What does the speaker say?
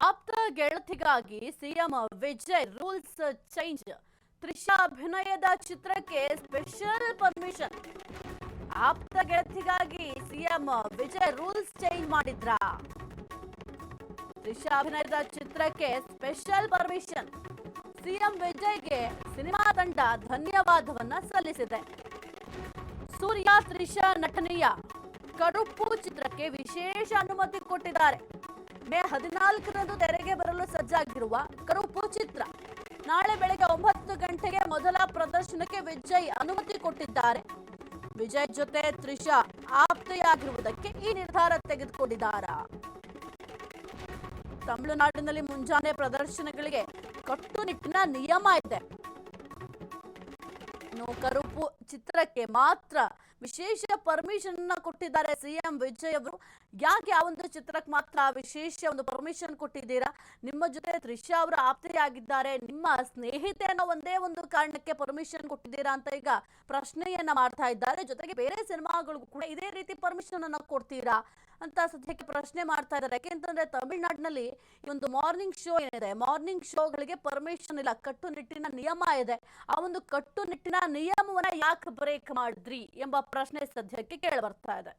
ಆಪ್ತ ಗೆಳತಿಗಾಗಿ CM Vijay rules change. Trisha ಅಭಿನಯದ ಚಿತ್ರಕ್ಕೆ ಸ್ಪೆಷಲ್ ಪರ್ಮಿಷನ್. ಆಪ್ತ ಗೆಳತಿಗಾಗಿ ಸಿಎಂ ವಿಜಯ್ ರೂಲ್ಸ್ ಚೇಂಜ್ ಮಾಡಿದ್ರ. ತ್ರಿಷಾ ಅಭಿನಯದ ಚಿತ್ರಕ್ಕೆ ಸ್ಪೆಷಲ್ ಪರ್ಮಿಷನ್. ಸಿಎಂ ವಿಜಯ್ಗೆ ಸಿನಿಮಾ ತಂಡ ಧನ್ಯವಾದವನ್ನ ಸಲ್ಲಿಸಿದೆ. ಸೂರ್ಯ ತ್ರಿಷಾ ನಟನೆಯ ಕರುಪ್ಪು ಚಿತ್ರಕ್ಕೆ ವಿಶೇಷ ಅನುಮತಿ ಕೊಟ್ಟಿದ್ದಾರೆ. ಮೇ 14ರಂದು ತೆರೆಗೆ ಬರಲು ಸಜ್ಜಾಗಿರುವ ಕರುಪ್ಪು ಚಿತ್ರ ನಾಳೆ ಬೆಳಗ್ಗೆ 9 ಗಂಟೆಗೆ ಮೊದಲ ಪ್ರದರ್ಶನಕ್ಕೆ ವಿಜಯ್ ಅನುಮತಿ ಕೊಟ್ಟಿದ್ದಾರೆ. ವಿಜಯ್ ಜೊತೆ ತ್ರಿಷಾ ಆಪ್ತೆಯಾಗಿರುವುದಕ್ಕೆ ಈ ನಿರ್ಧಾರ ತೆಗೆದುಕೊಂಡಿದ್ದಾರೆ. ತಮಿಳುನಾಡಿನಲ್ಲಿ ಮುಂಜಾನೆ ಪ್ರದರ್ಶನಗಳಿಗೆ ಕಟ್ಟುನಿಟ್ಟಿನ ನಿಯಮ ಇದೆ. ಕರುಪ್ಪು ಚಿತ್ರಕ್ಕೆ ಮಾತ್ರ ವಿಶೇಷ ಪರ್ಮಿಷನ್ ಕೊಟ್ಟಿದ್ದಾರೆ ಸಿಎಂ ವಿಜಯ್ ಅವರು. ಯಾಕೆ ಆ ಒಂದು ಚಿತ್ರಕ್ಕೆ ಮಾತ್ರ ವಿಶೇಷ ಒಂದು ಪರ್ಮಿಷನ್ ಕೊಟ್ಟಿದ್ದೀರಾ? ನಿಮ್ಮ ಜೊತೆ ತ್ರಿಷಾ ಅವರು ಆಪ್ತೆಯಾಗಿದ್ದಾರೆ, ನಿಮ್ಮ ಸ್ನೇಹಿತೆ ಅನ್ನೋ ಒಂದೇ ಒಂದು ಕಾರಣಕ್ಕೆ ಪರ್ಮಿಷನ್ ಕೊಟ್ಟಿದ್ದೀರಾ ಅಂತ ಈಗ ಪ್ರಶ್ನೆಯನ್ನ ಮಾಡ್ತಾ ಇದ್ದಾರೆ. ಜೊತೆಗೆ ಬೇರೆ ಸಿನಿಮಾಗಳಿಗೂ ಕೂಡ ಇದೇ ರೀತಿ ಪರ್ಮಿಷನ್ ಅನ್ನ ಕೊಡ್ತೀರಾ ಅಂತ ಸದ್ಯಕ್ಕೆ ಪ್ರಶ್ನೆ ಮಾಡ್ತಾ ಇದ್ದಾರೆ. ಯಾಕೆಂತಂದ್ರೆ ತಮಿಳುನಾಡಿನಲ್ಲಿ ಈ ಒಂದು ಮಾರ್ನಿಂಗ್ ಶೋ ಏನಿದೆ, ಮಾರ್ನಿಂಗ್ ಶೋಗಳಿಗೆ ಪರ್ಮಿಷನ್ ಇಲ್ಲ, ಕಟ್ಟುನಿಟ್ಟಿನ ನಿಯಮ ಇದೆ. ಆ ಒಂದು ಕಟ್ಟುನಿಟ್ಟಿನ ನಿಯಮವನ್ನ ಯಾಕೆ ಬ್ರೇಕ್ ಮಾಡಿದ್ರಿ ಎಂಬ ಪ್ರಶ್ನೆ ಸದ್ಯಕ್ಕೆ ಕೇಳಿ ಬರ್ತಾ ಇದೆ.